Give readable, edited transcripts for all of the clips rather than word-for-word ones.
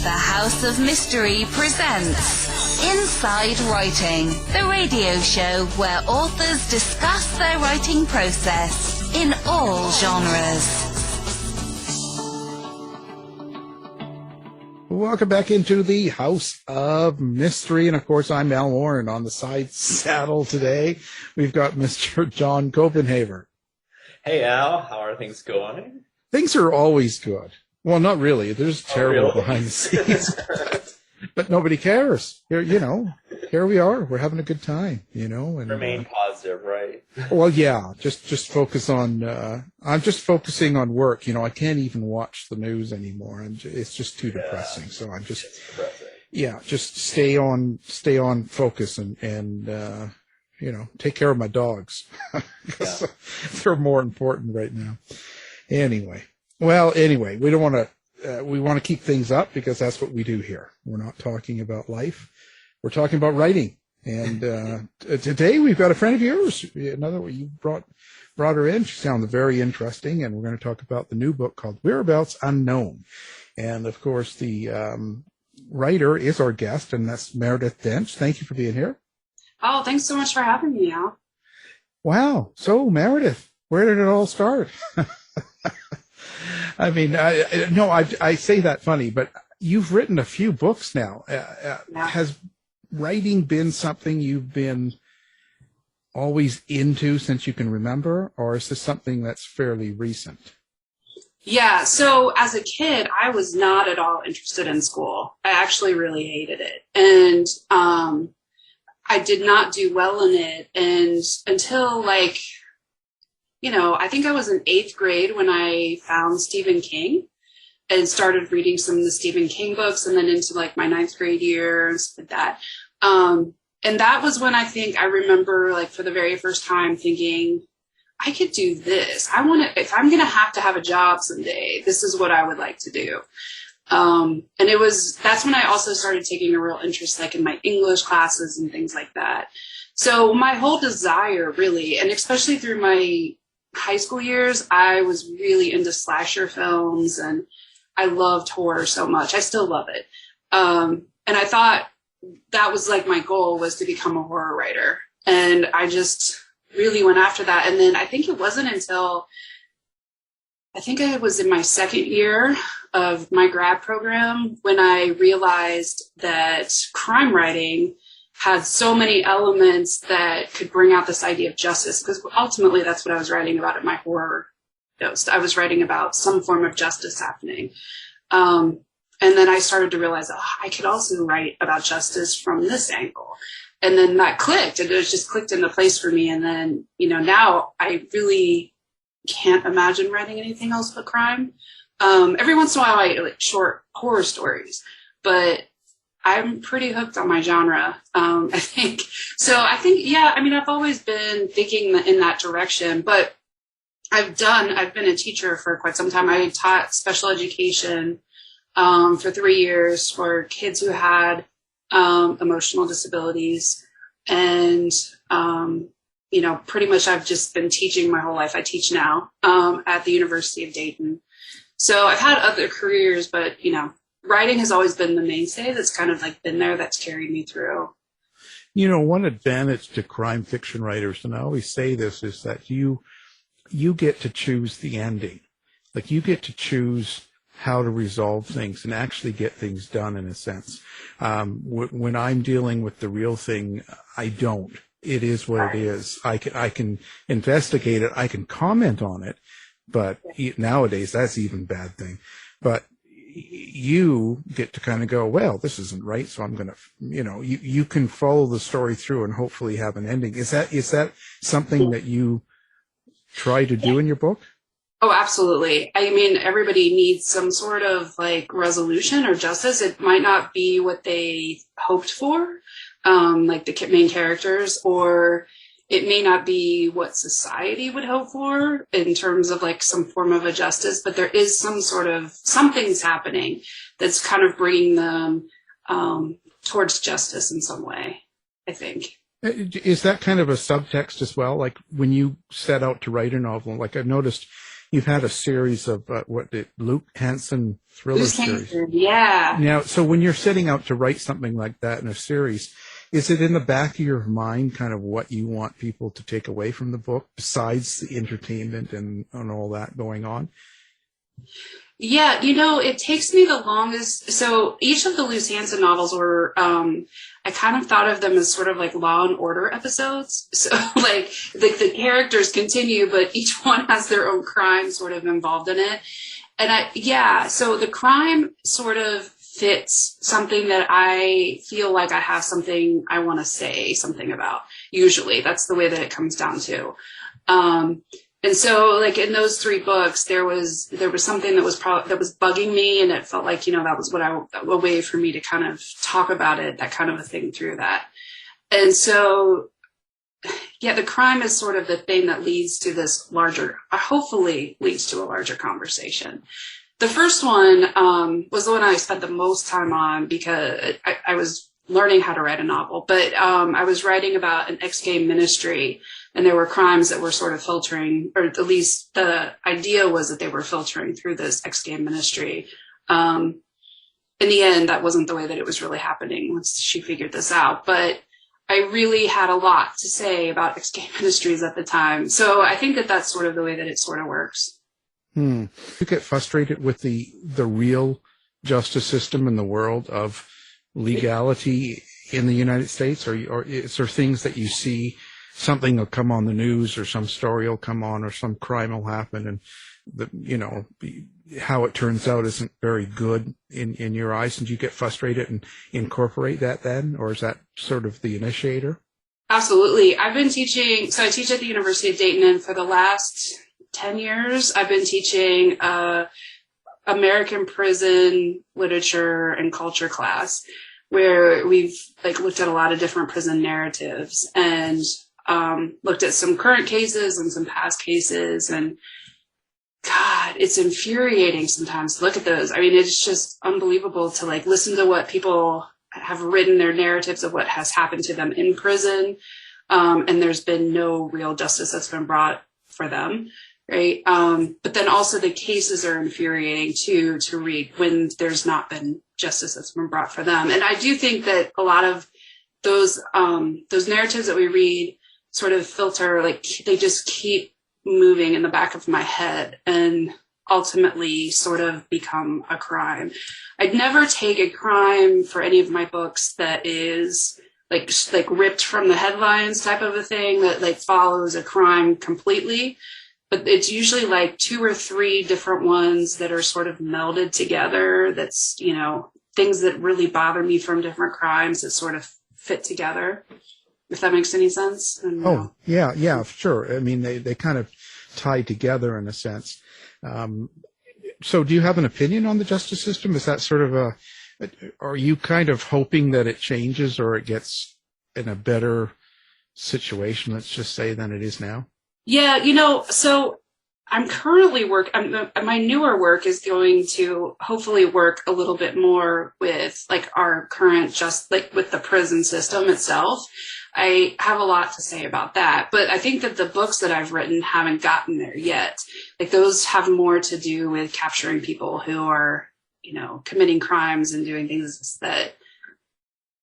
The House of Mystery presents Inside Writing, the radio show where authors discuss their writing process in all genres. Welcome back into the House of Mystery, and of course I'm Al Warren. On the side saddle today, we've got Mr. John Copenhaver. Hey Al, how are things going? Things are always good. Well, not really. There's terrible behind the scenes, but nobody cares. Here we are. We're having a good time, And remain positive, right? Well, yeah. Just focus on. I'm just focusing on work. I can't even watch the news anymore, and it's just too depressing. So I'm just, just stay on focus and take care of my dogs. They're more important right now. Anyway, we don't want to. We want to keep things up because that's what we do here. We're not talking about life. We're talking about writing. And today we've got a friend of yours. Another one you brought her in. She sounds very interesting, and we're going to talk about the new book called Whereabouts Unknown. And of course, the writer is our guest, and that's Meredith Doench. Thank you for being here. Oh, thanks so much for having me, Al. Wow. So, Meredith, where did it all start? I mean, I say that funny, but you've written a few books now. Has writing been something you've been always into since you can remember, or is this something that's fairly recent? Yeah, so as a kid, I was not at all interested in school. I actually really hated it. And I did not do well in it. And until I think I was in 8th grade when I found Stephen King and started reading some of the Stephen King books, and then into my 9th grade year and stuff like that. And that was when I remember for the very first time thinking, I could do this. If I'm going to have a job someday, this is what I would like to do. And that's when I also started taking a real interest in my English classes and things like that. So my whole desire really, and especially through my high school years, I was really into slasher films, and I loved horror so much. I still love it. And I thought that was my goal, was to become a horror writer. And I just really went after that. And then I think it wasn't until I was in my 2nd year of my grad program when I realized that crime writing had so many elements that could bring out this idea of justice, because ultimately that's what I was writing about at my horror ghost. I was writing about some form of justice happening. And then I started to realize, I could also write about justice from this angle. And then that clicked, and it just clicked into place for me. And then, now I really can't imagine writing anything else but crime. Every once in a while I write short horror stories, but I'm pretty hooked on my genre. I think, I've always been thinking in that direction, but I've been a teacher for quite some time. I taught special education for 3 years for kids who had emotional disabilities. And, pretty much I've just been teaching my whole life. I teach now at the University of Dayton. So I've had other careers, but, writing has always been the mainstay that's kind of been there, that's carried me through. One advantage to crime fiction writers, and I always say this, is that you get to choose the ending. You get to choose how to resolve things and actually get things done, in a sense. When I'm dealing with the real thing, I don't. It is what it is. I can investigate it. I can comment on it, but nowadays that's even a bad thing. But you get to kind of go, well, this isn't right, so I'm going to, you can follow the story through and hopefully have an ending. Is that something that you try to do in your book? Oh, absolutely. I mean, everybody needs some sort of resolution or justice. It might not be what they hoped for, the main characters, or it may not be what society would hope for in terms of some form of a justice, but there is something's happening that's kind of bringing them towards justice in some way, I think. Is that kind of a subtext as well? When you set out to write a novel, I've noticed you've had a series of Luce Hansen Thriller Luce Series. Hansen, yeah. Now, so when you're setting out to write something like that in a series, is it in the back of your mind kind of what you want people to take away from the book, besides the entertainment and all that going on? Yeah, it takes me the longest. So each of the Luce Hansen novels were, I kind of thought of them as sort of like Law and Order episodes. So like the characters continue, but each one has their own crime sort of involved in it. And so the crime sort of fits something that I feel like I have something I want to say something about. Usually that's the way that it comes down to. And so, like in those 3 books, there was something that was bugging me, and it felt like that was a way for me to kind of talk about it, that kind of a thing through that. And so, yeah, the crime is sort of the thing that leads to this hopefully leads to a larger conversation. The first one was the one I spent the most time on because I was learning how to write a novel, but I was writing about an ex-gay ministry. And there were crimes that were sort of filtering, or at least the idea was that they were filtering through this ex-gay ministry. In the end, that wasn't the way that it was really happening once she figured this out. But I really had a lot to say about ex-gay ministries at the time. So I think that that's sort of the way that it sort of works. You get frustrated with the real justice system in the world of legality in the United States, or is there things that you see? Something will come on the news, or some story will come on, or some crime will happen, and how it turns out isn't very good in your eyes, and you get frustrated and incorporate that then, or is that sort of the initiator? Absolutely. I've been teaching, so I teach at the University of Dayton, and for the last 10 years, I've been teaching American prison literature and culture class, where we've looked at a lot of different prison narratives and looked at some current cases and some past cases, and God, it's infuriating sometimes to look at those. I mean, it's just unbelievable to listen to what people have written, their narratives of what has happened to them in prison, and there's been no real justice that's been brought for them, right? But then also the cases are infuriating too to read when there's not been justice that's been brought for them. And I do think that a lot of those narratives that we read sort of filter, they just keep moving in the back of my head and ultimately sort of become a crime. I'd never take a crime for any of my books that is like ripped from the headlines type of a thing that follows a crime completely. But it's usually 2 or 3 different ones that are sort of melded together. That's, things that really bother me from different crimes that sort of fit together. If that makes any sense. Oh, yeah, sure. I mean, they kind of tie together in a sense. So do you have an opinion on the justice system? Is that sort of are you kind of hoping that it changes or it gets in a better situation, let's just say, than it is now? Yeah, so I'm currently my newer work is going to hopefully work a little bit more with our current with the prison system itself. I have a lot to say about that, but I think that the books that I've written haven't gotten there yet. Those have more to do with capturing people who are, committing crimes and doing things that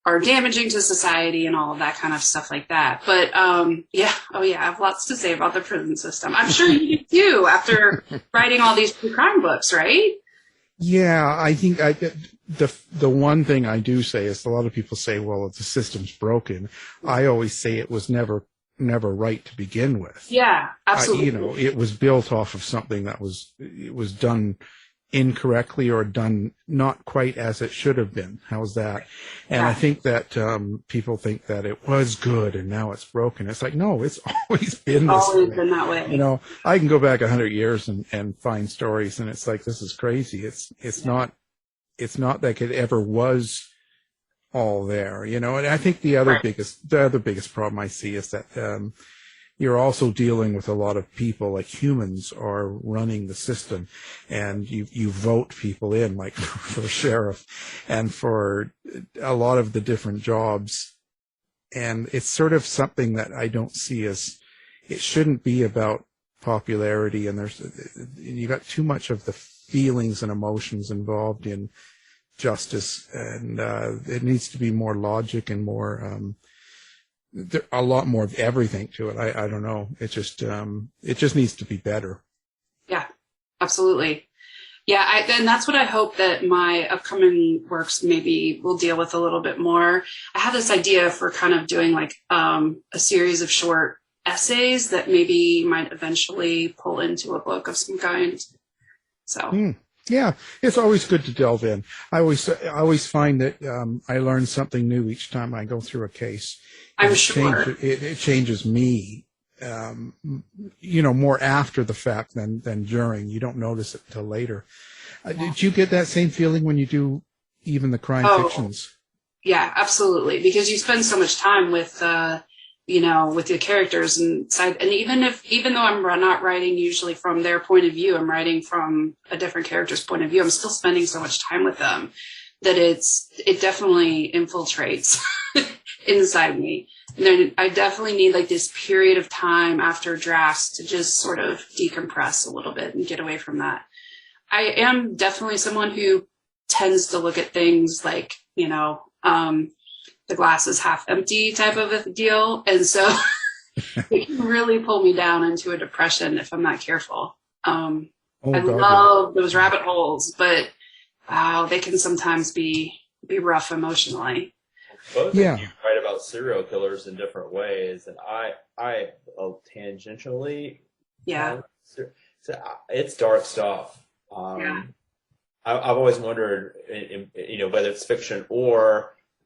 are damaging to society and all of that kind of stuff like that. But I have lots to say about the prison system. I'm sure you do too, after writing all these true crime books, right? Yeah, I think the one thing I do say is a lot of people say, well, if the system's broken, I always say it was never right to begin with. Yeah, absolutely. It was built off of something that was done incorrectly or done not quite as it should have been. How's that? And I think that people think that it was good and now it's broken. It's no, it's always been this way. Always been that way. I can go back 100 years and find stories, and it's this is crazy. It's not like it ever was all there, And I think the other biggest problem I see is that you're also dealing with a lot of people, humans are running the system, and you vote people in, for sheriff and for a lot of the different jobs. And it's sort of something that I don't see as, it shouldn't be about popularity, and you got too much of the feelings and emotions involved in justice, and it needs to be more logic and more a lot more of everything to it. I don't know. It just needs to be better. Yeah, absolutely. Yeah, and that's what I hope that my upcoming works maybe will deal with a little bit more. I have this idea for kind of doing like a series of short essays that maybe might eventually pull into a book of some kind. So. Yeah, it's always good to delve in. I always find that I learn something new each time I go through a case. I'm sure it changes me, more after the fact than during. You don't notice it until later. Did you get that same feeling when you do even the crime fictions? Yeah, absolutely. Because you spend so much time with, with your characters and even though I'm not writing usually from their point of view, I'm writing from a different character's point of view. I'm still spending so much time with them that it definitely infiltrates inside me. And then I definitely need like this period of time after drafts to just sort of decompress a little bit and get away from that. I am definitely someone who tends to look at things like, the glass is half empty type of a deal. And so it can really pull me down into a depression if I'm not careful. I love those rabbit holes, but wow, they can sometimes be rough emotionally. Both of you write about serial killers in different ways, and I tangentially, so it's dark stuff. I've always wondered, whether it's fiction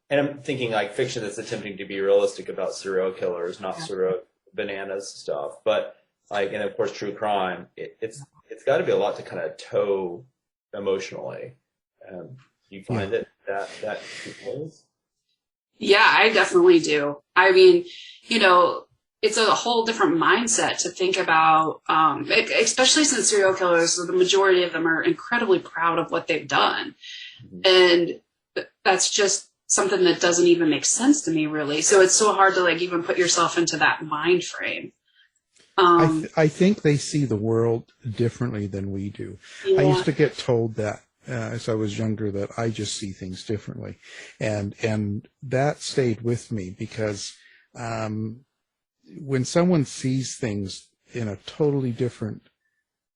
and I'm thinking like fiction that's attempting to be realistic about serial killers, not sort of bananas stuff, but like, and of course, true crime. It's got to be a lot to kind of tow emotionally. You find that is? Yeah, I definitely do. I mean, it's a whole different mindset to think about, especially since serial killers, the majority of them are incredibly proud of what they've done. And that's just something that doesn't even make sense to me, really. So it's so hard to like even put yourself into that mind frame. I think they see the world differently than we do. Yeah. I used to get told that as I was younger, that I just see things differently, and that stayed with me because when someone sees things in a totally different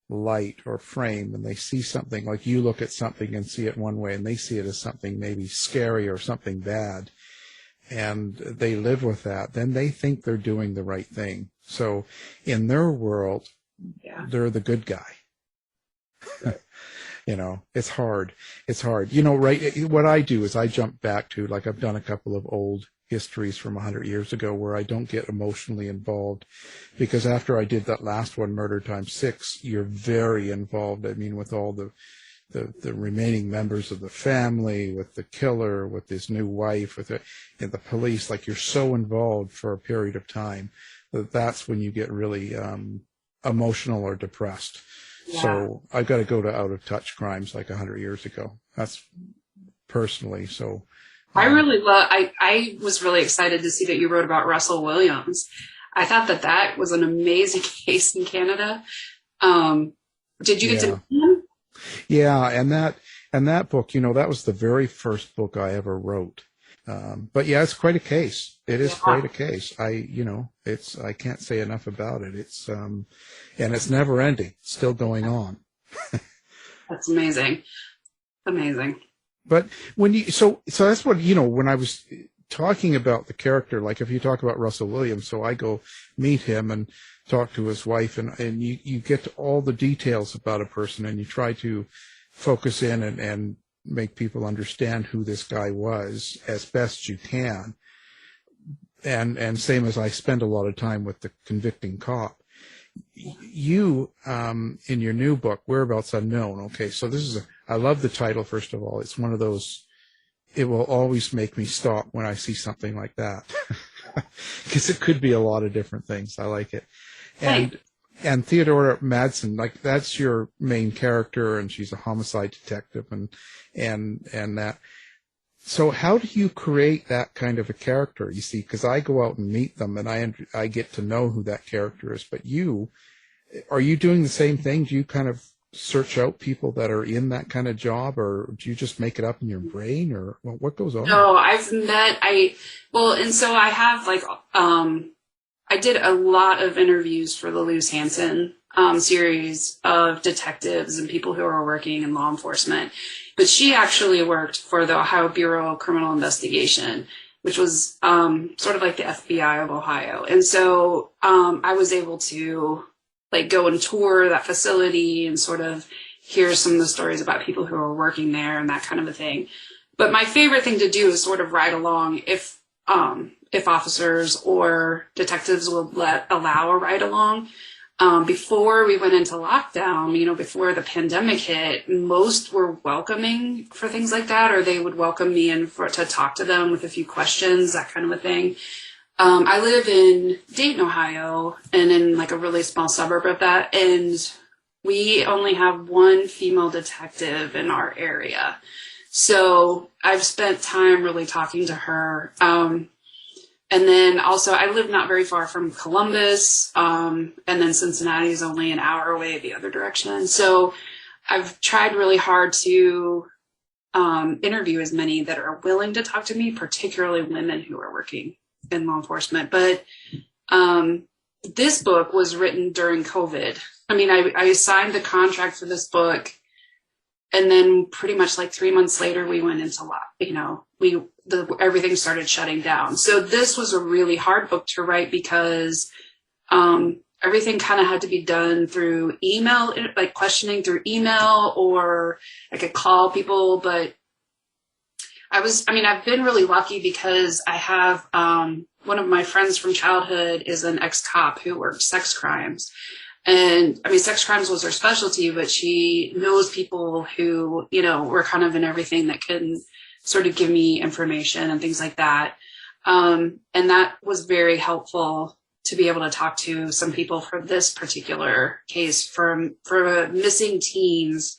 light or frame, and they see something, like you look at something and see it one way and they see it as something maybe scary or something bad, and they live with that, then they think they're doing the right thing. So in their world, they're the good guy. It's hard. Right. What I do is I jump back to, like, I've done a couple of old histories from 100 years ago where I don't get emotionally involved, because after I did that last one, Murder Times 6, you're very involved. I mean, with all the remaining members of the family, with the killer, with his new wife, with the police, like, you're so involved for a period of time that's when you get really emotional or depressed. Yeah. So I've got to go to out of touch crimes like 100 years ago. That's personally. So I was really excited to see that you wrote about Russell Williams. I thought that was an amazing case in Canada. Did you get to meet him? Yeah, and that book, that was the very first book I ever wrote. But yeah, it's quite a case. It is quite a case. I can't say enough about it. It's and it's never ending. It's still going on. That's amazing. Amazing. But so that's what, when I was talking about the character, like if you talk about Russell Williams, so I go meet him and talk to his wife, and you get to all the details about a person, and you try to focus in and make people understand who this guy was as best you can. And same as I spend a lot of time with the convicting cop. You, in your new book, Whereabouts Unknown. Okay, so I love the title, first of all. It's one of those, it will always make me stop when I see something like that. Because it could be a lot of different things. I like it. And Theodora Madsen, like, that's your main character, and she's a homicide detective and that. So how do you create that kind of a character? You see, because I go out and meet them, and I get to know who that character is. But you, are you doing the same thing? Do you kind of search out people that are in that kind of job, or do you just make it up in your brain, or what goes on? No, and so I have I did a lot of interviews for the Luce Hansen series of detectives and people who are working in law enforcement. But she actually worked for the Ohio Bureau of Criminal Investigation, which was sort of like the FBI of Ohio. And so I was able to go and tour that facility and sort of hear some of the stories about people who are working there and that kind of a thing. But my favorite thing to do is sort of ride along if officers or detectives will allow a ride along. Before we went into lockdown, before the pandemic hit, most were welcoming for things like that, or they would welcome me in to talk to them with a few questions, that kind of a thing. I live in Dayton, Ohio, and in a really small suburb of that, and we only have one female detective in our area. So I've spent time really talking to her. And then also I live not very far from Columbus, and then Cincinnati is only an hour away the other direction. So I've tried really hard to interview as many that are willing to talk to me, particularly women who are working in law enforcement. But this book was written during COVID. I mean, I signed the contract for this book, and then pretty much 3 months later, we went into everything started shutting down. So this was a really hard book to write because everything kind of had to be done through email, questioning through email, or I could call people. But I've been really lucky because I have one of my friends from childhood is an ex-cop who worked sex crimes. And sex crimes was her specialty, but she knows people who, were kind of in everything that can sort of give me information and things like that. And that was very helpful to be able to talk to some people for this particular case for missing teens.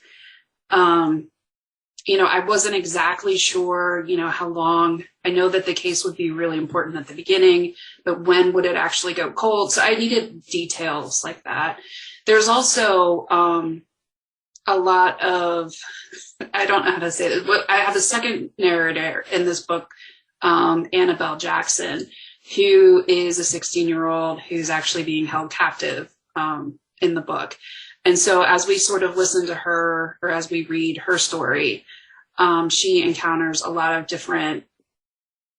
I wasn't exactly sure, how long. I know that the case would be really important at the beginning, but when would it actually go cold? So I needed details like that. There's also a lot of, I don't know how to say this, but I have a second narrator in this book, Annabelle Jackson, who is a 16-year-old who's actually being held captive in the book. And so as we sort of listen to her, or as we read her story, she encounters a lot of different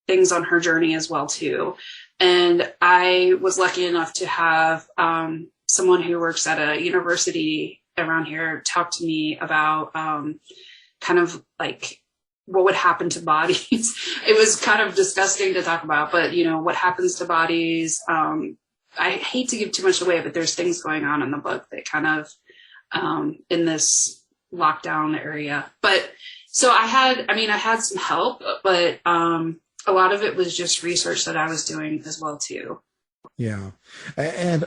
things on her journey as well, too. And I was lucky enough to have someone who works at a university around here talk to me about kind of what would happen to bodies. It was kind of disgusting to talk about, but, what happens to bodies. I hate to give too much away, but there's things going on in the book that kind of in this lockdown area. But so I had some help, but a lot of it was just research that I was doing as well, too. Yeah. And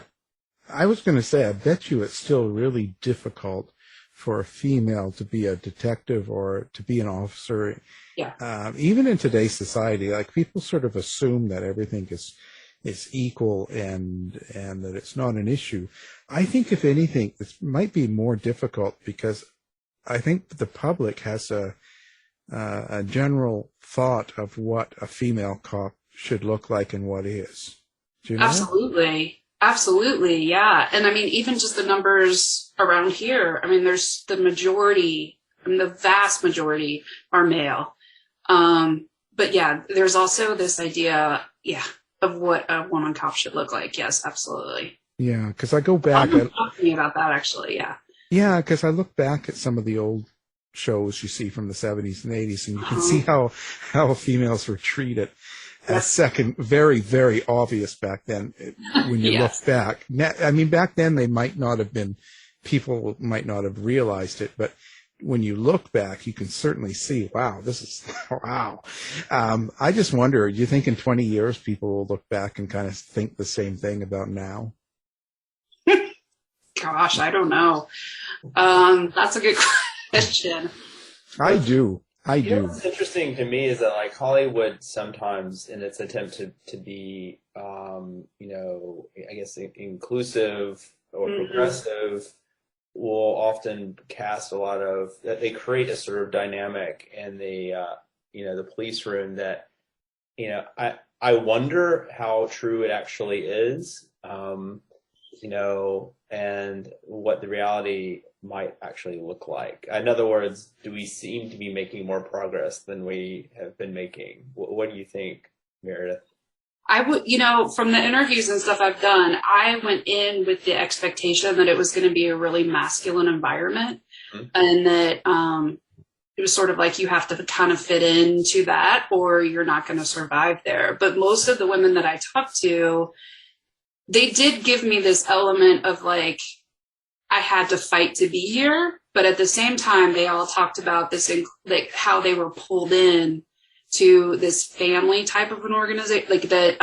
I was going to say, I bet you it's still really difficult for a female to be a detective or to be an officer. Yeah. Even in today's society, people sort of assume that everything is equal and that it's not an issue. I think, if anything, it might be more difficult because I think the public has a general thought of what a female cop should look like and what is. Do you know? Absolutely, yeah. And even just the numbers around here, there's the majority, the vast majority are male. But yeah, there's also this idea, of what a woman cop should look like. Yes, absolutely. Yeah, because I go back. I'm talking about that, actually, yeah. Yeah, because I look back at some of the old shows you see from the 70s and 80s, and you can see how females were treated as second, very, very obvious back then when you look back. Back then they might not have been, people might not have realized it, but when you look back, you can certainly see, wow, this is, wow. I just wonder, do you think in 20 years people will look back and kind of think the same thing about now? Gosh, I don't know. That's a good question. I do. What's interesting to me is that Hollywood sometimes, in its attempt to be, I guess inclusive, or progressive will often cast a lot of, that they create a sort of dynamic in the, the police room that, I wonder how true it actually is, and what the reality might actually look like. In other words, do we seem to be making more progress than we have been making? What do you think, Meredith? I would, from the interviews and stuff I've done, I went in with the expectation that it was going to be a really masculine environment, and that it was sort of like you have to kind of fit into that or you're not going to survive there. But most of the women that I talked to, they did give me this element of like, I had to fight to be here. But at the same time, they all talked about this, like how they were pulled in to this family type of an organization, like that,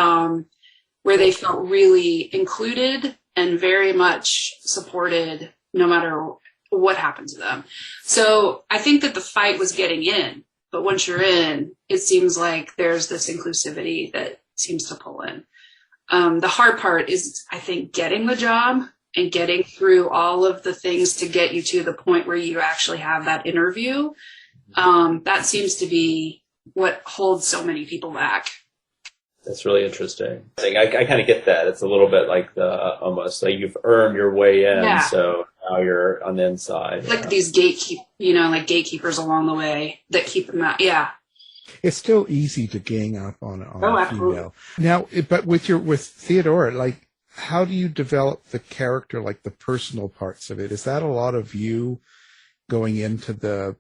where they felt really included and very much supported no matter what happened to them. So I think that the fight was getting in, but once you're in, it seems like there's this inclusivity that seems to pull in. The hard part is, I think, getting the job and getting through all of the things to get you to the point where you actually have that interview. That seems to be what holds so many people back. That's really interesting. I kind of get that. It's a little bit like almost like you've earned your way in, so now you're on the inside. Like these gatekeepers along the way that keep them out. Yeah. It's still easy to gang up on a female. Now, but with Theodora, like, how do you develop the character, like the personal parts of it? Is that a lot of you going into the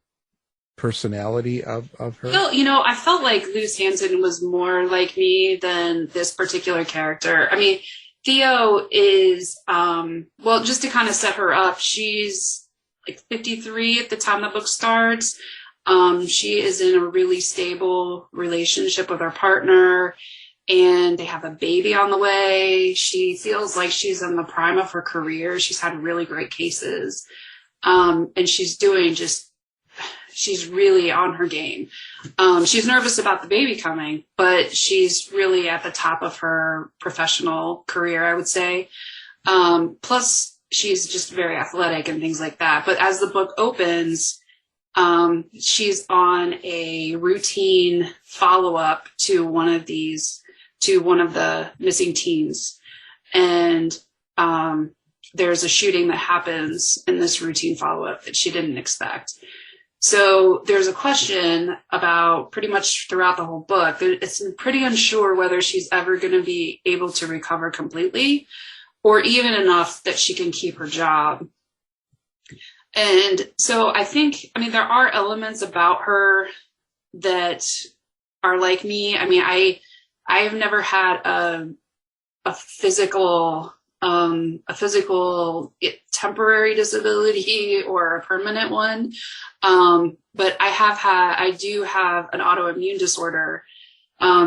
personality of her? Well, I felt like Luce Hansen was more like me than this particular character. I mean, Theo is, just to kind of set her up, she's like 53 at the time the book starts. She is in a really stable relationship with her partner, and they have a baby on the way. She feels like she's in the prime of her career. She's had really great cases. And she's really on her game. She's nervous about the baby coming, but she's really at the top of her professional career, I would say. Plus, she's just very athletic and things like that. But as the book opens, she's on a routine follow-up to one of the missing teens. And there's a shooting that happens in this routine follow-up that she didn't expect. So there's a question about pretty much throughout the whole book. It's pretty unsure whether she's ever going to be able to recover completely or even enough that she can keep her job. And so there are elements about her that are like me. I mean, I have never had a physical temporary disability or a permanent one. But I do have an autoimmune disorder.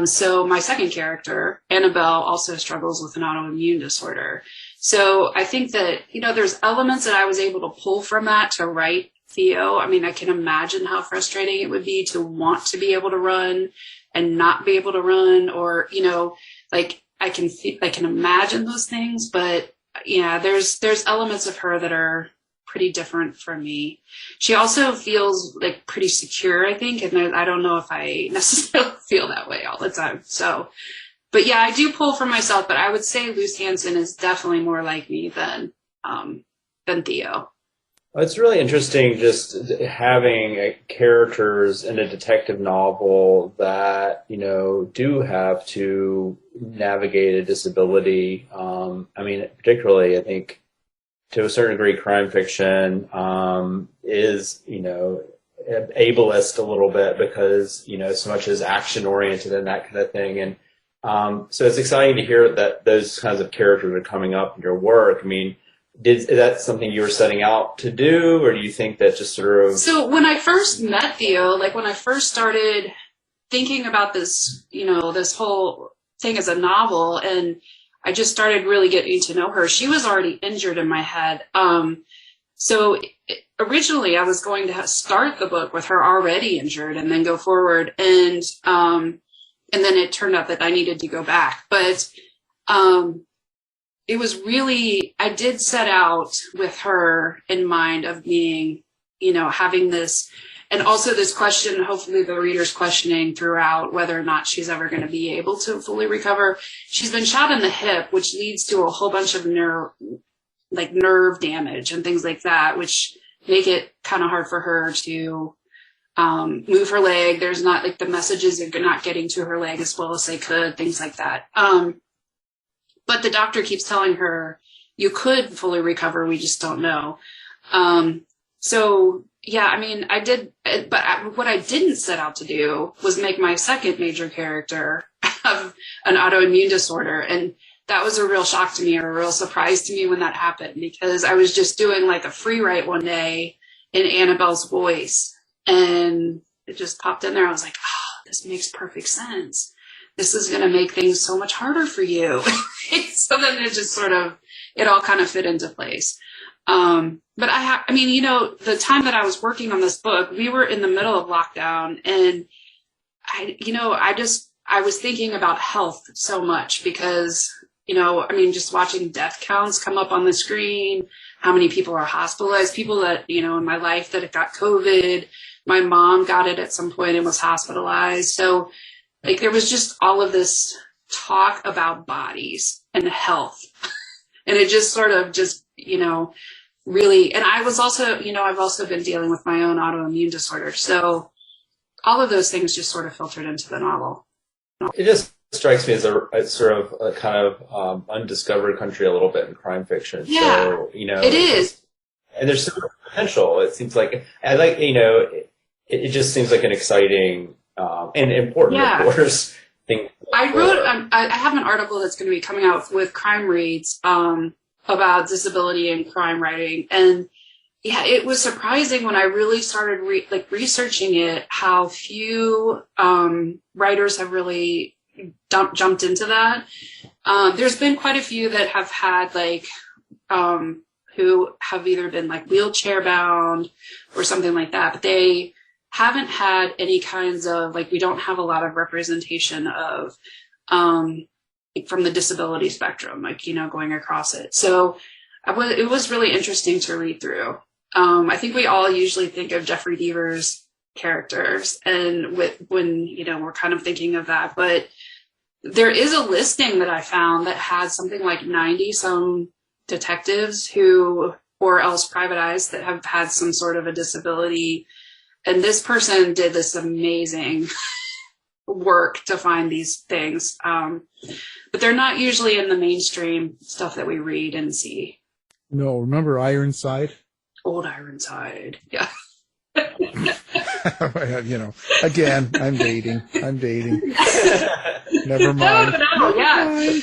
So my second character, Annabelle, also struggles with an autoimmune disorder. So I think that, there's elements that I was able to pull from that to write Theo. I mean, I can imagine how frustrating it would be to want to be able to run and not be able to run, or, I can imagine those things, but yeah, there's elements of her that are pretty different from me. She also feels like pretty secure, I think, and I don't know if I necessarily feel that way all the time. So, but yeah, I do pull from myself, but I would say Luce Hansen is definitely more like me than Theo. It's really interesting just having characters in a detective novel that, do have to navigate a disability. Particularly, I think, to a certain degree, crime fiction is, ableist a little bit because, so much is action-oriented and that kind of thing. And so it's exciting to hear that those kinds of characters are coming up in your work. I mean, is that something you were setting out to do, or do you think that just sort of... So when I first met Theo, when I first started thinking about this, this whole thing as a novel, and I just started really getting to know her, she was already injured in my head. So originally I was going to start the book with her already injured and then go forward. And then it turned out that I needed to go back. But it was really, I did set out with her in mind of being, having this, and also this question, hopefully the reader's questioning throughout whether or not she's ever going to be able to fully recover. She's been shot in the hip, which leads to a whole bunch of nerve damage and things like that, which make it kind of hard for her to move her leg. There's not, like, the messages are not getting to her leg as well as they could, things like that. But the doctor keeps telling her, you could fully recover, we just don't know. So, yeah, I mean, I did, but what I didn't set out to do was make my second major character have an autoimmune disorder. And that was a real shock to me, or a real surprise to me when that happened, because I was just doing like a free write one day in Annabelle's voice, and it just popped in there. I was like, oh, this makes perfect sense. This is going to make things so much harder for you. So then it just sort of, it all kind of fit into place. But I mean, the time that I was working on this book, we were in the middle of lockdown, and I was thinking about health so much because, just watching death counts come up on the screen, how many people are hospitalized, people that, in my life that have got COVID. My mom got it at some point and was hospitalized. So, like, there was just all of this talk about bodies and health. And it just sort of just, really, and I was also, I've also been dealing with my own autoimmune disorder. So all of those things just sort of filtered into the novel. It just strikes me as a sort of a kind of undiscovered country a little bit in crime fiction. Yeah, so, it is. And there's so much potential. It seems like, it just seems like an exciting and important, of course, thing. I wrote, I have an article that's going to be coming out with Crime Reads about disability and crime writing. And yeah, it was surprising when I really started researching it, how few writers have really jumped into that. There's been quite a few that have had who have either been like wheelchair bound or something like that, but they haven't had any kinds of, we don't have a lot of representation of from the disability spectrum, going across it. So it was really interesting to read through. I think we all usually think of Jeffrey Deaver's characters, and when we're kind of thinking of that, but there is a listing that I found that had something like 90 some detectives or else private eyes that have had some sort of a disability. And this person did this amazing work to find these things. But they're not usually in the mainstream stuff that we read and see. No, remember Ironside? Old Ironside, yeah. Again, I'm dating. Never mind. No, yeah.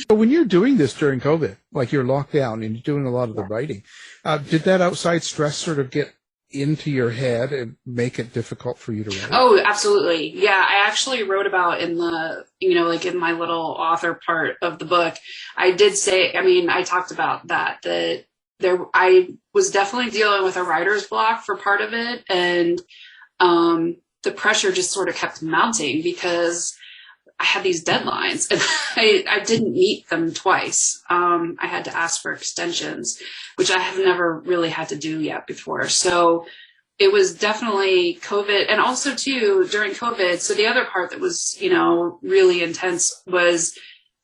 So when you're doing this during COVID, like you're locked down and you're doing a lot of the writing, did that outside stress sort of get into your head and make it difficult for you to write? Oh, absolutely. Yeah, I actually wrote about in the, in my little author part of the book, I did say, I talked about that I was definitely dealing with a writer's block for part of it. And the pressure just sort of kept mounting because I had these deadlines and I didn't meet them twice. I had to ask for extensions, which I have never really had to do yet before. So it was definitely COVID. And also too, during COVID, so the other part that was, really intense was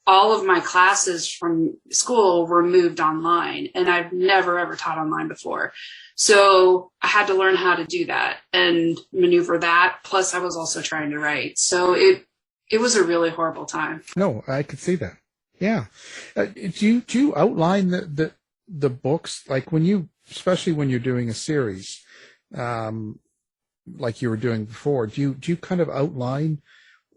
all of my classes from school were moved online, and I've never ever taught online before. So I had to learn how to do that and maneuver that. Plus I was also trying to write. So it was a really horrible time. No, I could see that. Yeah. Do you outline the books, like especially when you're doing a series, like you were doing before, do you kind of outline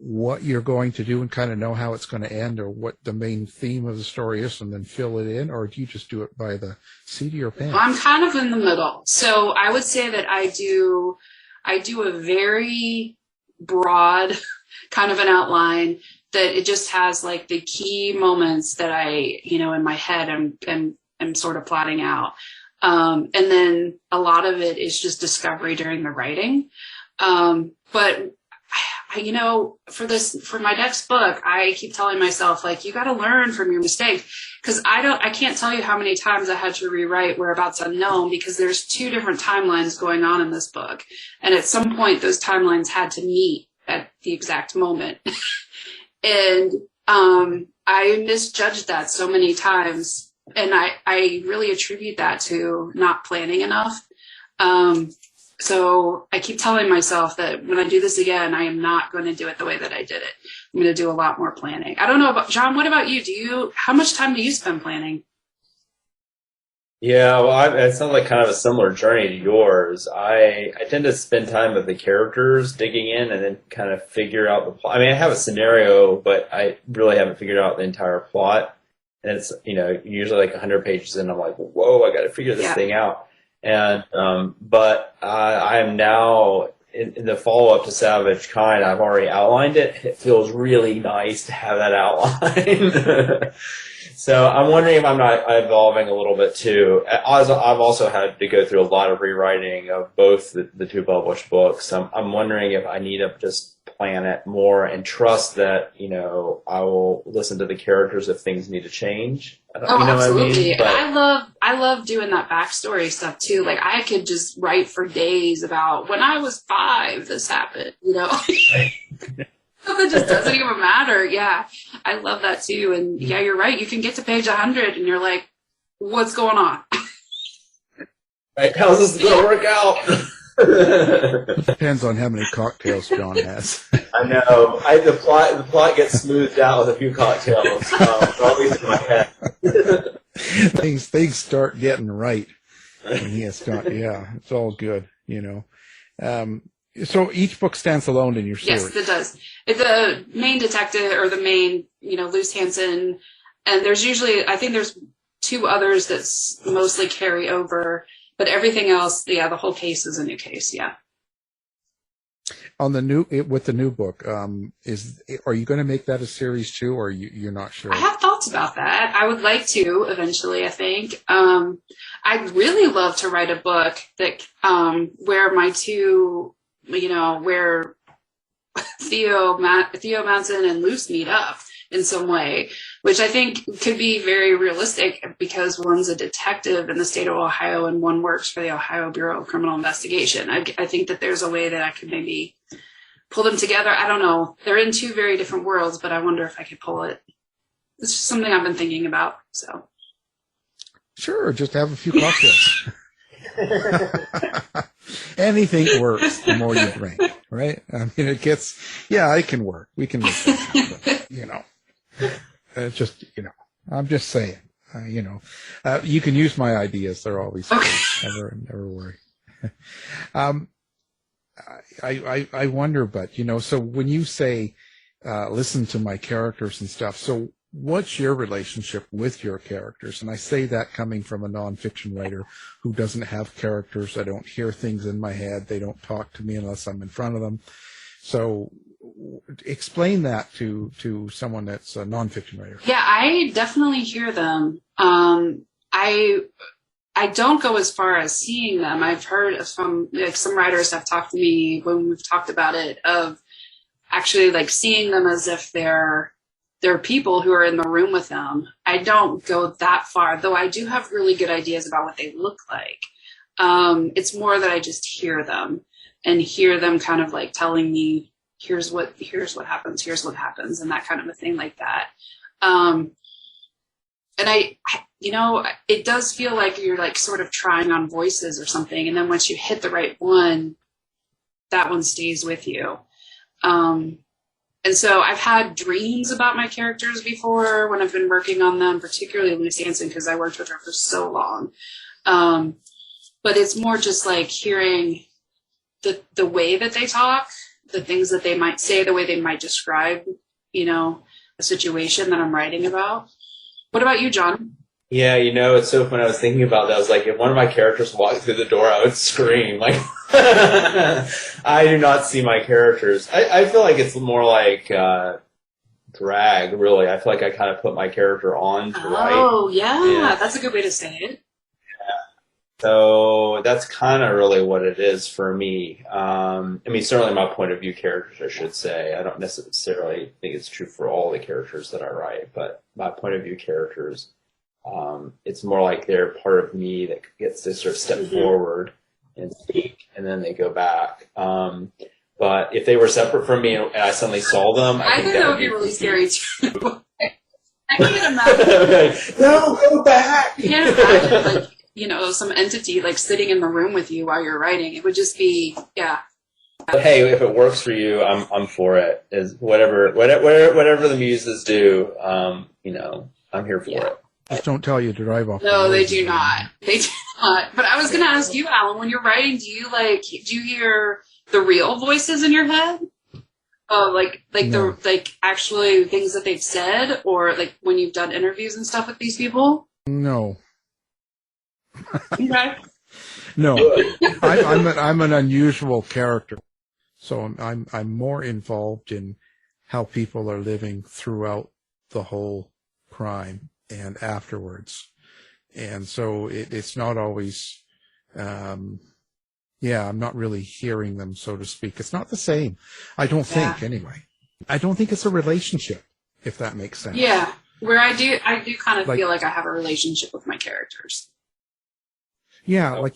what you're going to do and kind of know how it's going to end or what the main theme of the story is and then fill it in? Or do you just do it by the seat of your pants? I'm kind of in the middle. So I would say that I do a very broad kind of an outline that it just has like the key moments that I, in my head am sort of plotting out. And then a lot of it is just discovery during the writing. But for my next book, I keep telling myself, like, you got to learn from your mistakes, because I can't tell you how many times I had to rewrite Whereabouts Unknown, because there's 2 different timelines going on in this book. And at some point, those timelines had to meet at the exact moment. And I misjudged that so many times. And I really attribute that to not planning enough. So I keep telling myself that when I do this again, I am not going to do it the way that I did it. I'm going to do a lot more planning. I don't know about John. What about you? How much time do you spend planning? Yeah, well, it sounds like kind of a similar journey to yours. I tend to spend time with the characters, digging in, and then kind of figure out the plot. I mean, I have a scenario, but I really haven't figured out the entire plot. And it's, usually like 100 pages in, I'm like, whoa, I got to figure this thing out. And but I am now in the follow-up to Savage Kind. I've already outlined it. It feels really nice to have that outline. So I'm wondering if I'm not evolving a little bit too. I've also had to go through a lot of rewriting of both the 2 published books. I'm wondering if I need to just plan it more and trust that, I will listen to the characters if things need to change. Absolutely. What I mean? But I love doing that backstory stuff too. Like, I could just write for days about when I was 5, this happened, It just doesn't even matter. Yeah, I love that too. And yeah, you're right. You can get to page 100 and you're like, what's going on? Right, how's this going to work out? Depends on how many cocktails John has. I know. The plot gets smoothed out with a few cocktails, at least in my head. Things start getting right. And he has got, it's all good, So each book stands alone in your series. Yes, it does. The main detective, or the main, Luce Hansen, and there's usually, I think there's 2 others that mostly carry over, but everything else, the whole case is a new case. Yeah. On with the new book, are you going to make that a series too, or you're not sure? I have thoughts about that. I would like to eventually, I think. I'd really love to write a book that, where my 2, where Theo Madsen and Luce meet up in some way, which I think could be very realistic, because one's a detective in the state of Ohio and one works for the Ohio Bureau of Criminal Investigation. I think that there's a way that I could maybe pull them together. I don't know. They're in 2 very different worlds, but I wonder if I could pull it. It's just something I've been thinking about. So, sure, just have a few cocktails. Anything works the more you drink, right? I mean, it can work. We can make that happen, I'm just saying, you can use my ideas. They're always good. Never worry. I wonder, but, so when you say, listen to my characters and stuff, so what's your relationship with your characters? And I say that coming from a nonfiction writer who doesn't have characters. I don't hear things in my head. They don't talk to me unless I'm in front of them. So explain that to someone that's a nonfiction writer. Yeah, I definitely hear them. I don't go as far as seeing them. I've heard of some writers have talked to me when we've talked about it, of actually like seeing them as if they're people who are in the room with them. I don't go that far, though I do have really good ideas about what they look like. It's more that I just hear them kind of like telling me, here's what happens, and that kind of a thing like that. And it does feel like you're like sort of trying on voices or something. And then once you hit the right one, that one stays with you. And so I've had dreams about my characters before when I've been working on them, particularly Luce Hansen, because I worked with her for so long. But it's more just like hearing the way that they talk, the things that they might say, the way they might describe, a situation that I'm writing about. What about you, John? Yeah, it's so when I was thinking about that, I was like, if one of my characters walked through the door, I would scream. Like, I do not see my characters. I feel like it's more like drag, really. I feel like I kind of put my character on to write. Oh, yeah, that's a good way to say it. So that's kind of really what it is for me. I mean, certainly my point of view characters, I should say. I don't necessarily think it's true for all the characters that I write, but my point of view characters, it's more like they're part of me that gets to sort of step forward and speak, and then they go back. But if they were separate from me and I suddenly saw them, I think that would be really scary too. I can't imagine. No, go back. I can't imagine, like, you know, some entity like sitting in the room with you while you're writing. It would just be, yeah. But hey, if it works for you, I'm for it. Is whatever the muses do, you know, I'm here for it. Just don't tell you to drive off. No, they do not. They do not. But I was going to ask you, Alan, when you're writing, do you hear the real voices in your head? No. Actually things that they've said, or like when you've done interviews and stuff with these people? No. Okay. No, I'm an unusual character, so I'm more involved in how people are living throughout the whole crime and afterwards, and so it's not always, I'm not really hearing them, so to speak. It's not the same. I don't think anyway. I don't think it's a relationship, if that makes sense. Yeah, where I do kind of feel like I have a relationship with my characters. Yeah,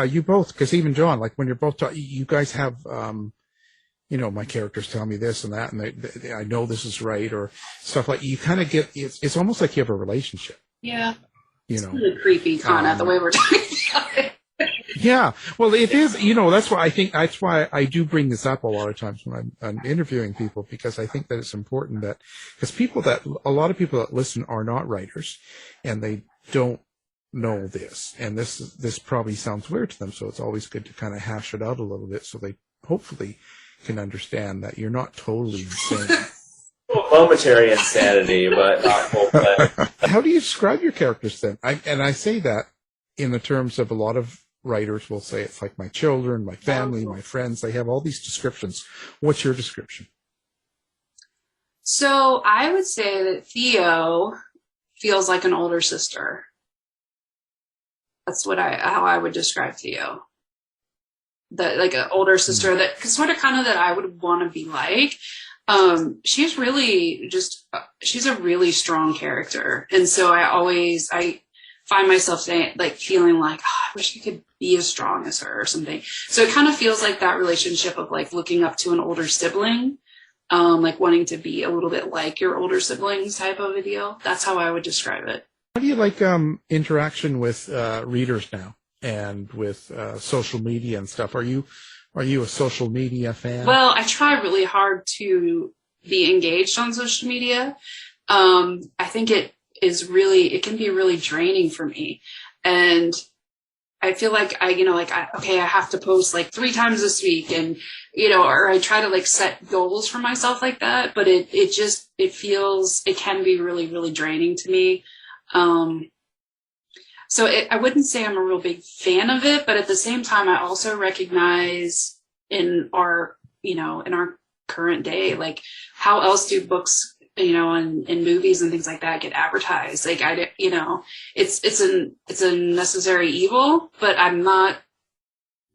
you both, because even John, like when you're both talking, you guys have, you know, my characters tell me this and that, and they, I know this is right, or stuff like, you kind of get, it's almost like you have a relationship. Yeah. You know. Really creepy, kind of, the way we're talking about it. Yeah, well, it is, you know, that's why I do bring this up a lot of times when I'm interviewing people, because I think that it's important that, because a lot of people that listen are not writers, and they don't know this, and this probably sounds weird to them, so it's always good to kind of hash it out a little bit so they hopefully can understand that you're not totally insane. Momentary insanity, but not full-fledged. How do you describe your characters then? I say that in the terms of a lot of writers will say it's like my children, my family, my friends. They have all these descriptions. What's your description? So I would say that Theo feels like an older sister. That's how I would describe Theo. Like an older sister that sort of kind of that I would want to be like. She's a really strong character. And so I find myself feeling like, I wish I could be as strong as her or something. So it kind of feels like that relationship of like looking up to an older sibling, like wanting to be a little bit like your older siblings type of a deal. That's how I would describe it. How do you like interaction with readers now and with social media and stuff? Are you a social media fan? Well, I try really hard to be engaged on social media. I think it can be really draining for me. And I feel like I have to post like 3 times this week, and, you know, or I try to like set goals for myself like that, but it can be really, really draining to me. So I wouldn't say I'm a real big fan of it, but at the same time, I also recognize in our current day, like how else do books, you know, and movies and things like that get advertised? Like it's a necessary evil, but I'm not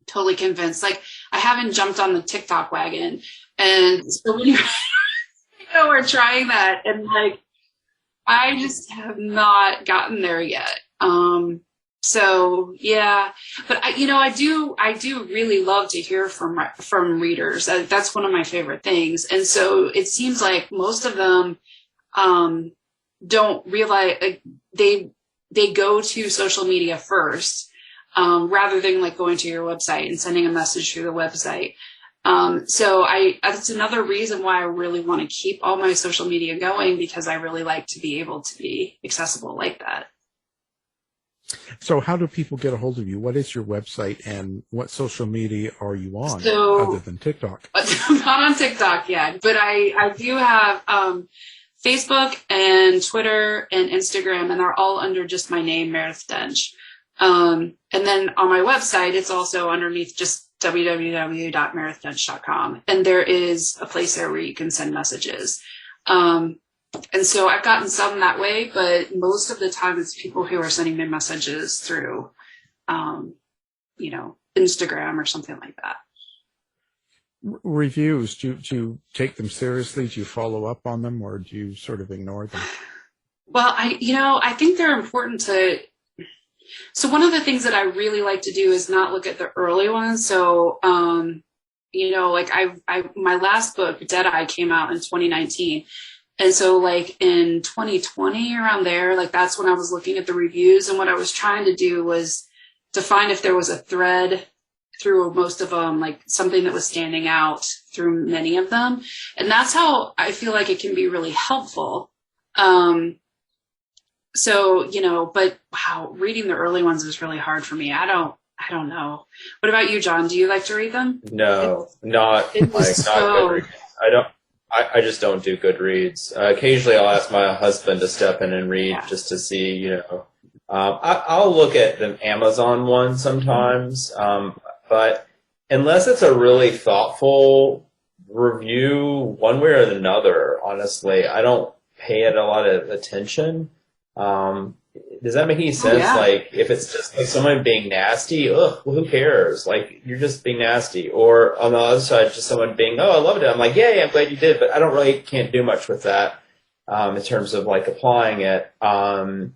totally convinced. Like I haven't jumped on the TikTok wagon, and so when we're trying that, and like I just have not gotten there yet. So yeah, but I do really love to hear from readers. That's one of my favorite things. And so it seems like most of them, don't realize they go to social media first, rather than like going to your website and sending a message through the website. So that's another reason why I really want to keep all my social media going, because I really like to be able to be accessible like that. So how do people get a hold of you? What is your website, and what social media are you on other than TikTok? I'm not on TikTok yet, but I do have Facebook and Twitter and Instagram, and they're all under just my name, Meredith Doench. And then on my website, it's also underneath just www.meredithdoench.com. And there is a place there where you can send messages. And so I've gotten some that way, but most of the time it's people who are sending me messages through Instagram or something like that. Reviews, do you take them seriously? Do you follow up on them, or do you sort of ignore them? Well, I think they're important to. So one of the things that I really like to do is not look at the early ones. So, like my last book, Deadeye, came out in 2019. And so like in 2020, around there, like that's when I was looking at the reviews. And what I was trying to do was to find if there was a thread through most of them, like something that was standing out through many of them. And that's how I feel like it can be really helpful. But wow, reading the early ones is really hard for me. I don't know. What about you, John? Do you like to read them? No, not Goodreads. I just don't do Goodreads. Occasionally I'll ask my husband to step in and read just to see, I'll look at the Amazon one sometimes. But unless it's a really thoughtful review one way or another, honestly, I don't pay it a lot of attention. Does that make any sense? Yeah. Like, if it's just like someone being nasty, well, who cares? Like, you're just being nasty. Or on the other side, just someone being, I loved it. I'm like, yay, I'm glad you did, but I can't do much with that in terms of like applying it. I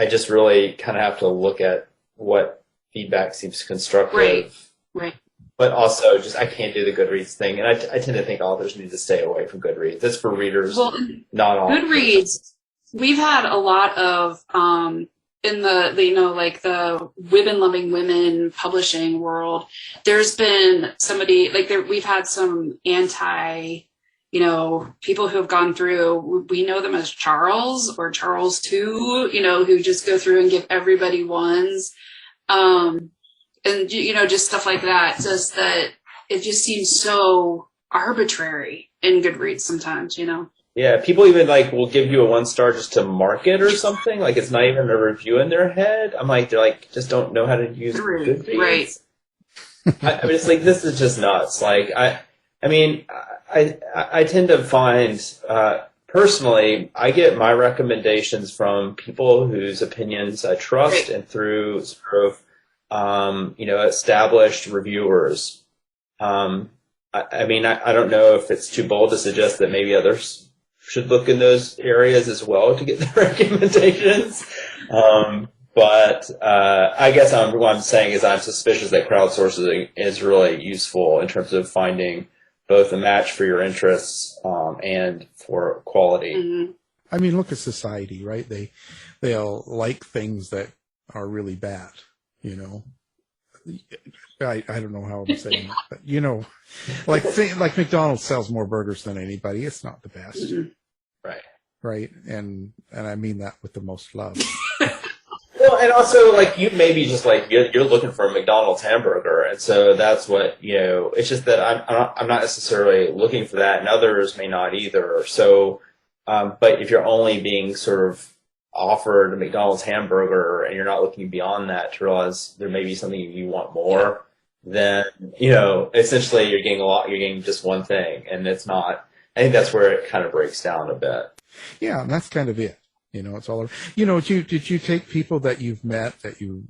just really kind of have to look at what feedback seems constructive. Right. But also, I can't do the Goodreads thing, and I tend to think authors need to stay away from Goodreads. That's for readers, not all. Goodreads. We've had a lot of in the women-loving women publishing world. There's been somebody we've had some people who have gone through. We know them as Charles or Charles 2. Who just go through and give everybody ones. And, just stuff like that. Just that it just seems so arbitrary in Goodreads sometimes, Yeah, people even will give you a 1-star just to mark it or something. Like it's not even a review in their head. I'm like, they're just don't know how to use Goodreads. Right. I mean, it's like, this is just nuts. Like, I tend to find, personally, I get my recommendations from people whose opinions I trust and through sort of, established reviewers. I don't know if it's too bold to suggest that maybe others should look in those areas as well to get the recommendations. But I guess what I'm saying is I'm suspicious that crowdsourcing is really useful in terms of finding both a match for your interests and for quality. Mm-hmm. I mean, look at society, right? They'll like things that are really bad, I don't know how I'm saying it, but like McDonald's sells more burgers than anybody. It's not the best, right? And I mean that with the most love. Well, and also you maybe just you're looking for a McDonald's hamburger, and so that's what It's just that I'm not necessarily looking for that, and others may not either. So, but if you're only being sort of offered a McDonald's hamburger and you're not looking beyond that to realize there may be something you want more, then, essentially you're getting just one thing, and it's not, I think that's where it kind of breaks down a bit. Yeah, and that's kind of it. It's all, did you take people that you've met that you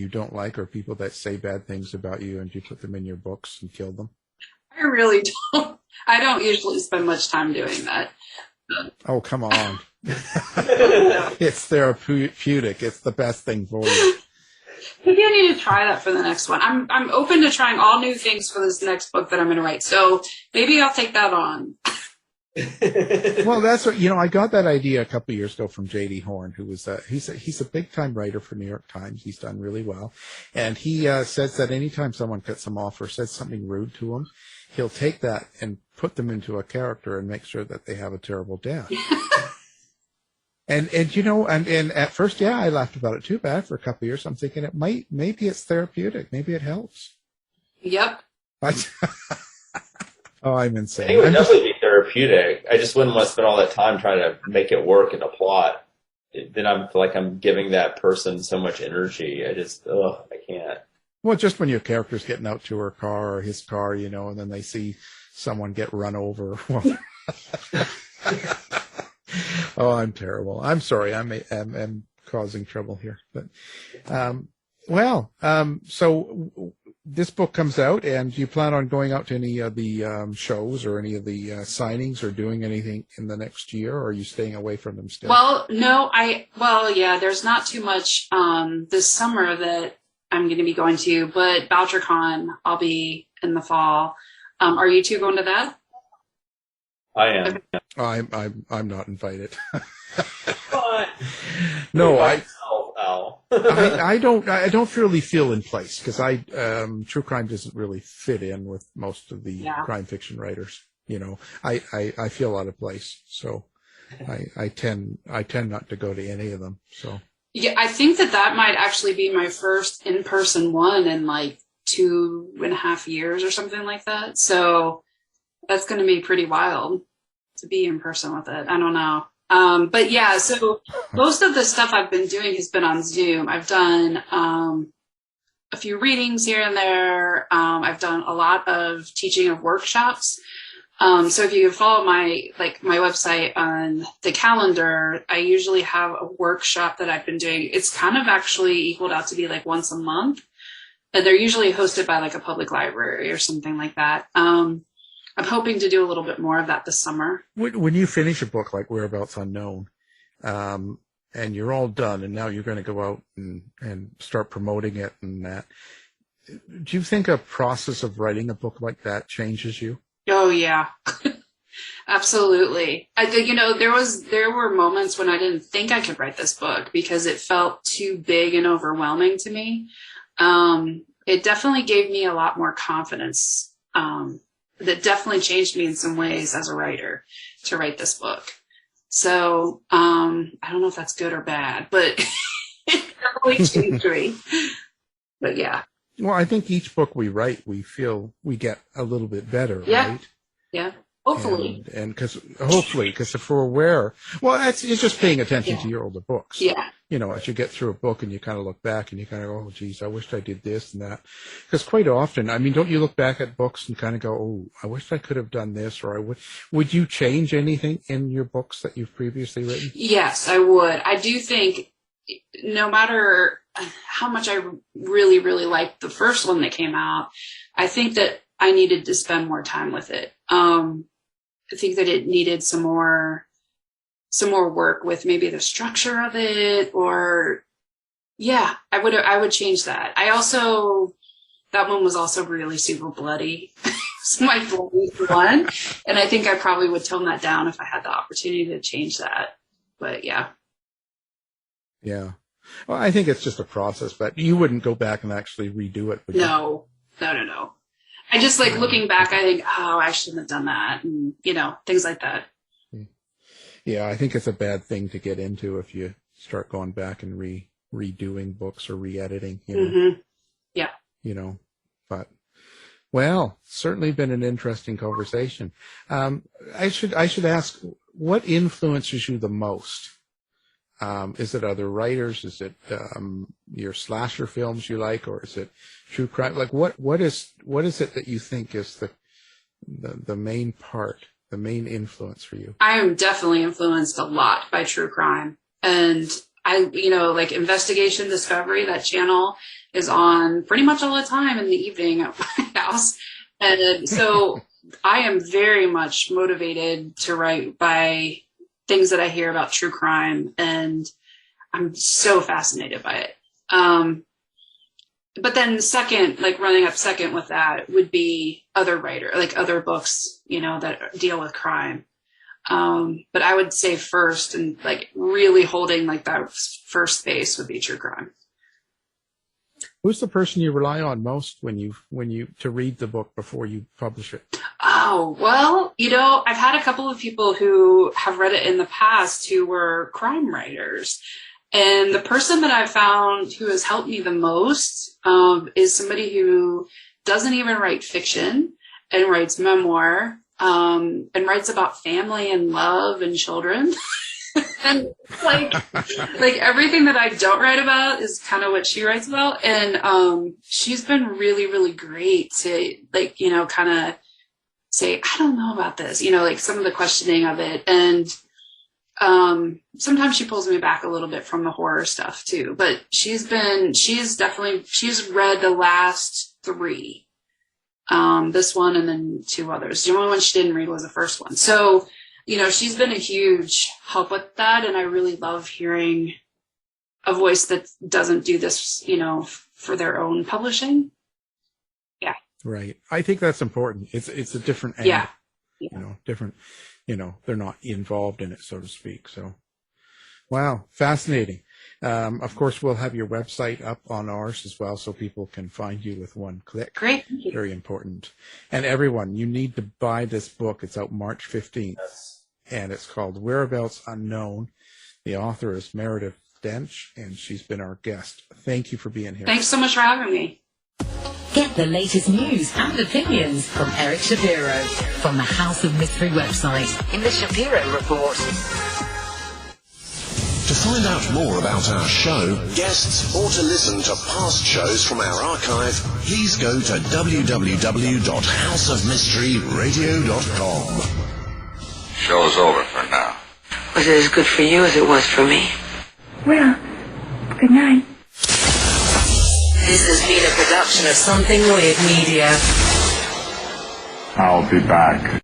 don't like, or people that say bad things about you, and you put them in your books and kill them? I really don't. I don't usually spend much time doing that. Oh, come on. It's therapeutic. It's the best thing for you. Maybe I need to try that for the next one. I'm open to trying all new things for this next book that I'm going to write. So maybe I'll take that on. Well, that's what, I got that idea a couple of years ago from J.D. Horn, who was he's a big time writer for New York Times. He's done really well. And he says that anytime someone cuts him off or says something rude to him, he'll take that and put them into a character and make sure that they have a terrible death. And at first, I laughed about it too, but after a couple of years, I'm thinking maybe it's therapeutic. Maybe it helps. Yep. Oh, I'm insane. I think it would definitely be therapeutic. I just wouldn't want to spend all that time trying to make it work in a plot. Then I feel like I'm giving that person so much energy. I can't. Well, just when your character's getting out to her car or his car, and then they see someone get run over. Well, oh, I'm terrible. I'm sorry. I'm causing trouble here. But Well, so this book comes out, and do you plan on going out to any of the shows or any of the signings or doing anything in the next year, or are you staying away from them still? Well, no, yeah, there's not too much this summer that I'm going to be going to, but BoucherCon, I'll be in the fall. Are you two going to that? I am. Okay. I'm not invited. But No, I I don't really feel in place because true crime doesn't really fit in with most of the crime fiction writers. You know, I feel out of place, so I tend not to go to any of them. So yeah, I think that might actually be my first in-person one in like 2.5 years or something like that. So that's going to be pretty wild to be in person with it. I don't know. But yeah, so most of the stuff I've been doing has been on Zoom. I've done a few readings here and there. I've done a lot of teaching of workshops. So if you follow my website on the calendar, I usually have a workshop that I've been doing. It's kind of actually equaled out to be like once a month. And they're usually hosted by like a public library or something like that. I'm hoping to do a little bit more of that this summer. when you finish a book like Whereabouts Unknown, and you're all done, and now you're going to go out and start promoting it and that, do you think a process of writing a book like that changes you? Oh yeah, absolutely. I think, there were moments when I didn't think I could write this book because it felt too big and overwhelming to me. It definitely gave me a lot more confidence. That definitely changed me in some ways as a writer to write this book. So I don't know if that's good or bad, but it definitely changed me. But yeah. Well, I think each book we write, we feel we get a little bit better, right? Yeah. Hopefully. And because if we're aware, well, it's just paying attention to your older books. Yeah. As you get through a book and you kind of look back and you kind of go, oh, geez, I wish I did this and that. Because quite often, I mean, don't you look back at books and kind of go, oh, I wish I could have done this, or would you change anything in your books that you've previously written? Yes, I would. I do think no matter how much I really, really liked the first one that came out, I think that I needed to spend more time with it. I think that it needed some more work with maybe the structure of it, or I would change that. That one was also really super bloody. It's my bloodiest one. And I think I probably would tone that down if I had the opportunity to change that. But yeah. Yeah. Well, I think it's just a process, but you wouldn't go back and actually redo it, would you? No. I just looking back, I think, oh, I shouldn't have done that. And, things like that. Yeah, I think it's a bad thing to get into if you start going back and redoing books or re-editing, Mm-hmm. Yeah. But, well, certainly been an interesting conversation. I should ask, what influences you the most? Is it other writers? Is it your slasher films you like, or is it true crime? Like, what is it that you think is the main part, the main influence for you? I am definitely influenced a lot by true crime, and Investigation Discovery. That channel is on pretty much all the time in the evening at my house, and so I am very much motivated to write by things that I hear about true crime, and I'm so fascinated by it. But then running up second with that would be other books, that deal with crime. But I would say first, and really holding that first space, would be true crime. Who's the person you rely on most when you to read the book before you publish it? Oh, well, I've had a couple of people who have read it in the past who were crime writers. And the person that I found who has helped me the most is somebody who doesn't even write fiction and writes memoir, and writes about family and love and children. And everything that I don't write about is kind of what she writes about. And she's been really, really great to kind of say, I don't know about this, some of the questioning of it. And sometimes she pulls me back a little bit from the horror stuff too, but she's read the last 3. This one and then 2 others. The only one she didn't read was the first one. So, she's been a huge help with that, and I really love hearing a voice that doesn't do this, for their own publishing. Yeah. Right. I think that's important. It's a different angle. Yeah. Different, they're not involved in it, so to speak. So, wow, fascinating. Of course, we'll have your website up on ours as well, so people can find you with one click. Great. Thank you. Very important. And everyone, you need to buy this book. It's out March 15th, and it's called Whereabouts Unknown. The author is Meredith Doench, and she's been our guest. Thank you for being here. Thanks so much for having me. Get the latest news and opinions from Eric Shapiro from the House of Mystery website in the Shapiro Report. To find out more about our show, guests, or to listen to past shows from our archive, please go to www.houseofmysteryradio.com. Show's over for now. Was it as good for you as it was for me? Well, good night. This has been a production of Something Weird Media. I'll be back.